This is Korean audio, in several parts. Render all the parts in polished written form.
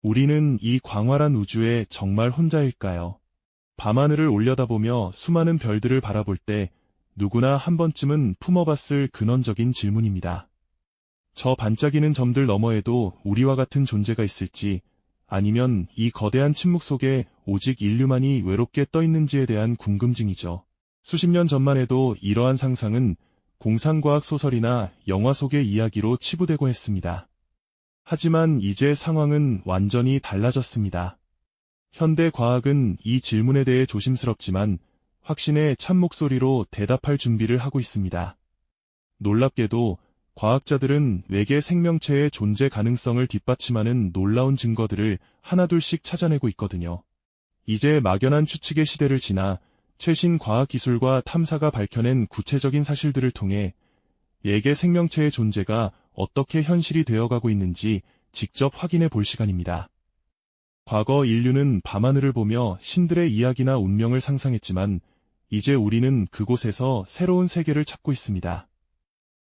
우리는 이 광활한 우주에 정말 혼자일까요? 밤하늘을 올려다보며 수많은 별들을 바라볼 때 누구나 한 번쯤은 품어봤을 근원적인 질문입니다. 저 반짝이는 점들 너머에도 우리와 같은 존재가 있을지, 아니면 이 거대한 침묵 속에 오직 인류만이 외롭게 떠있는지에 대한 궁금증이죠. 수십 년 전만 해도 이러한 상상은 공상과학 소설이나 영화 속의 이야기로 치부되고 했습니다. 하지만 이제 상황은 완전히 달라졌습니다. 현대 과학은 이 질문에 대해 조심스럽지만 확신의 참 목소리로 대답할 준비를 하고 있습니다. 놀랍게도 과학자들은 외계 생명체의 존재 가능성을 뒷받침하는 놀라운 증거들을 하나둘씩 찾아내고 있거든요. 이제 막연한 추측의 시대를 지나 최신 과학기술과 탐사가 밝혀낸 구체적인 사실들을 통해 외계 생명체의 존재가 어떻게 현실이 되어가고 있는지 직접 확인해 볼 시간입니다. 과거 인류는 밤하늘을 보며 신들의 이야기나 운명을 상상했지만 이제 우리는 그곳에서 새로운 세계를 찾고 있습니다.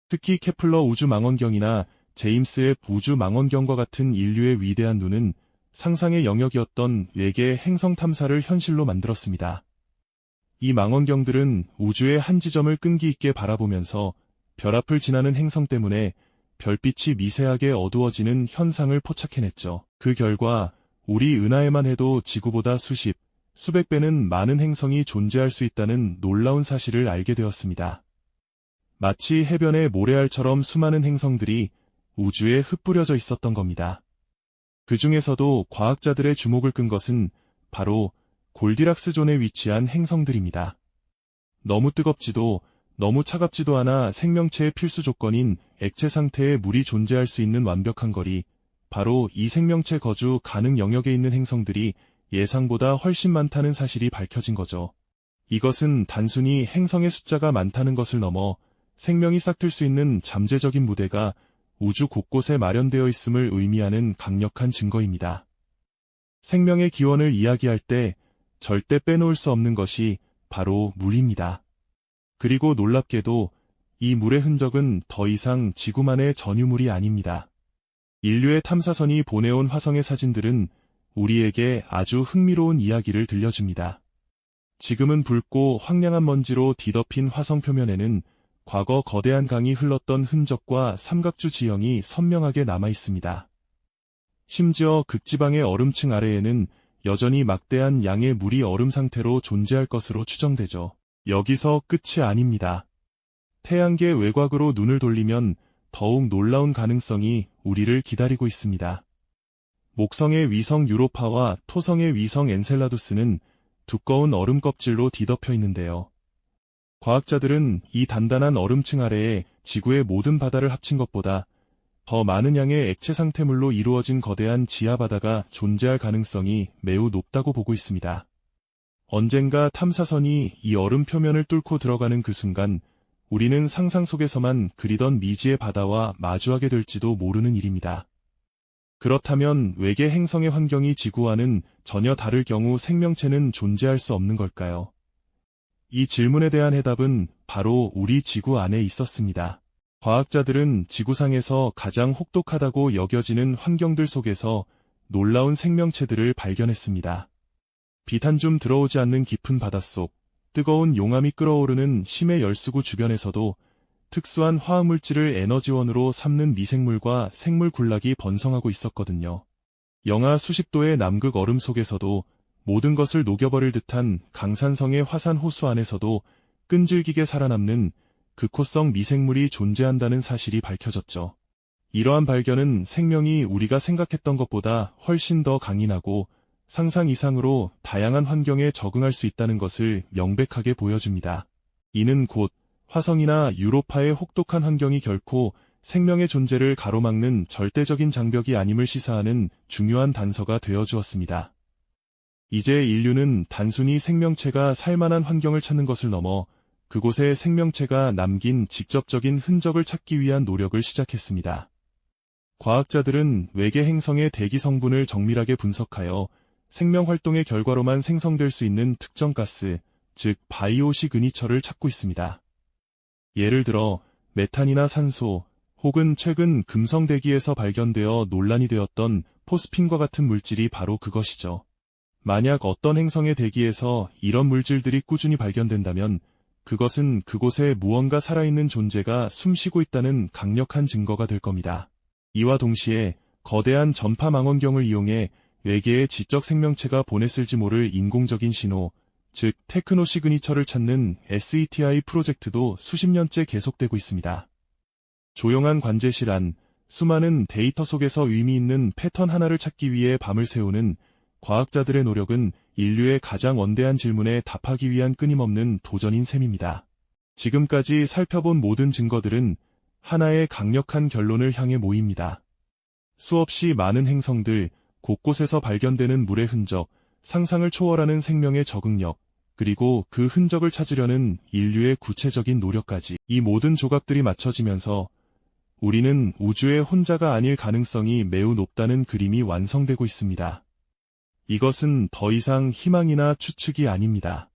특히 케플러 우주망원경이나 제임스 웹 우주망원경과 같은 인류의 위대한 눈은 상상의 영역이었던 외계 행성 탐사를 현실로 만들었습니다. 이 망원경들은 우주의 한 지점을 끈기 있게 바라보면서 별 앞을 지나는 행성 때문에 별빛이 미세하게 어두워지는 현상을 포착해냈죠. 그 결과 우리 은하에만 해도 지구보다 수십, 수백 배는 많은 행성이 존재할 수 있다는 놀라운 사실을 알게 되었습니다. 마치 해변의 모래알처럼 수많은 행성들이 우주에 흩뿌려져 있었던 겁니다. 그 중에서도 과학자들의 주목을 끈 것은 바로 골디락스 존에 위치한 행성들입니다. 너무 뜨겁지도 너무 차갑지도 않아 생명체의 필수 조건인 액체 상태의 물이 존재할 수 있는 완벽한 거리, 바로 이 생명체 거주 가능 영역에 있는 행성들이 예상보다 훨씬 많다는 사실이 밝혀진 거죠. 이것은 단순히 행성의 숫자가 많다는 것을 넘어 생명이 싹틀 수 있는 잠재적인 무대가 우주 곳곳에 마련되어 있음을 의미하는 강력한 증거입니다. 생명의 기원을 이야기할 때 절대 빼놓을 수 없는 것이 바로 물입니다. 그리고 놀랍게도 이 물의 흔적은 더 이상 지구만의 전유물이 아닙니다. 인류의 탐사선이 보내온 화성의 사진들은 우리에게 아주 흥미로운 이야기를 들려줍니다. 지금은 붉고 황량한 먼지로 뒤덮인 화성 표면에는 과거 거대한 강이 흘렀던 흔적과 삼각주 지형이 선명하게 남아 있습니다. 심지어 극지방의 얼음층 아래에는 여전히 막대한 양의 물이 얼음 상태로 존재할 것으로 추정되죠. 여기서 끝이 아닙니다. 태양계 외곽으로 눈을 돌리면 더욱 놀라운 가능성이 우리를 기다리고 있습니다. 목성의 위성 유로파와 토성의 위성 엔셀라두스는 두꺼운 얼음 껍질로 뒤덮여 있는데요. 과학자들은 이 단단한 얼음층 아래에 지구의 모든 바다를 합친 것보다 더 많은 양의 액체 상태물로 이루어진 거대한 지하바다가 존재할 가능성이 매우 높다고 보고 있습니다. 언젠가 탐사선이 이 얼음 표면을 뚫고 들어가는 그 순간 우리는 상상 속에서만 그리던 미지의 바다와 마주하게 될지도 모르는 일입니다. 그렇다면 외계 행성의 환경이 지구와는 전혀 다를 경우 생명체는 존재할 수 없는 걸까요? 이 질문에 대한 해답은 바로 우리 지구 안에 있었습니다. 과학자들은 지구상에서 가장 혹독하다고 여겨지는 환경들 속에서 놀라운 생명체들을 발견했습니다. 빛 한 줌 들어오지 않는 깊은 바닷속, 뜨거운 용암이 끓어오르는 심해 열수구 주변에서도 특수한 화학물질을 에너지원으로 삼는 미생물과 생물 군락이 번성하고 있었거든요. 영하 수십 도의 남극 얼음 속에서도 모든 것을 녹여버릴 듯한 강산성의 화산 호수 안에서도 끈질기게 살아남는 극호성 미생물이 존재한다는 사실이 밝혀졌죠. 이러한 발견은 생명이 우리가 생각했던 것보다 훨씬 더 강인하고 상상 이상으로 다양한 환경에 적응할 수 있다는 것을 명백하게 보여줍니다. 이는 곧 화성이나 유로파의 혹독한 환경이 결코 생명의 존재를 가로막는 절대적인 장벽이 아님을 시사하는 중요한 단서가 되어주었습니다. 이제 인류는 단순히 생명체가 살만한 환경을 찾는 것을 넘어 그곳에 생명체가 남긴 직접적인 흔적을 찾기 위한 노력을 시작했습니다. 과학자들은 외계 행성의 대기 성분을 정밀하게 분석하여 생명활동의 결과로만 생성될 수 있는 특정 가스, 즉 바이오 시그니처를 찾고 있습니다. 예를 들어 메탄이나 산소, 혹은 최근 금성 대기에서 발견되어 논란이 되었던 포스핀과 같은 물질이 바로 그것이죠. 만약 어떤 행성의 대기에서 이런 물질들이 꾸준히 발견된다면 그것은 그곳에 무언가 살아있는 존재가 숨쉬고 있다는 강력한 증거가 될 겁니다. 이와 동시에 거대한 전파 망원경을 이용해 외계의 지적 생명체가 보냈을지 모를 인공적인 신호, 즉 테크노 시그니처를 찾는 SETI 프로젝트도 수십 년째 계속되고 있습니다. 조용한 관제실 안, 수많은 데이터 속에서 의미 있는 패턴 하나를 찾기 위해 밤을 새우는 과학자들의 노력은 인류의 가장 원대한 질문에 답하기 위한 끊임없는 도전인 셈입니다. 지금까지 살펴본 모든 증거들은 하나의 강력한 결론을 향해 모입니다. 수없이 많은 행성들, 곳곳에서 발견되는 물의 흔적, 상상을 초월하는 생명의 적응력, 그리고 그 흔적을 찾으려는 인류의 구체적인 노력까지 이 모든 조각들이 맞춰지면서 우리는 우주의 혼자가 아닐 가능성이 매우 높다는 그림이 완성되고 있습니다. 이것은 더 이상 희망이나 추측이 아닙니다.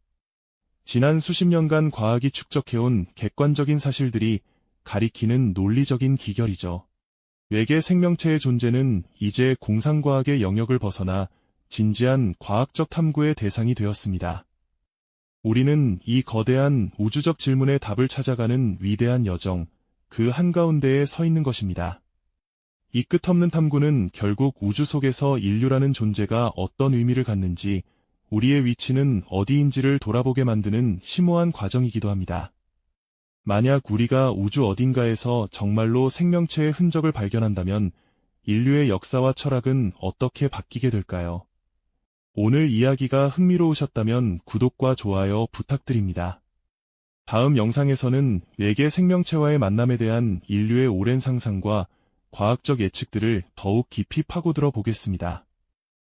지난 수십 년간 과학이 축적해온 객관적인 사실들이 가리키는 논리적인 기결이죠. 외계 생명체의 존재는 이제 공상과학의 영역을 벗어나 진지한 과학적 탐구의 대상이 되었습니다. 우리는 이 거대한 우주적 질문의 답을 찾아가는 위대한 여정, 그 한가운데에 서 있는 것입니다. 이 끝없는 탐구는 결국 우주 속에서 인류라는 존재가 어떤 의미를 갖는지, 우리의 위치는 어디인지를 돌아보게 만드는 심오한 과정이기도 합니다. 만약 우리가 우주 어딘가에서 정말로 생명체의 흔적을 발견한다면 인류의 역사와 철학은 어떻게 바뀌게 될까요? 오늘 이야기가 흥미로우셨다면 구독과 좋아요 부탁드립니다. 다음 영상에서는 외계 생명체와의 만남에 대한 인류의 오랜 상상과 과학적 예측들을 더욱 깊이 파고들어 보겠습니다.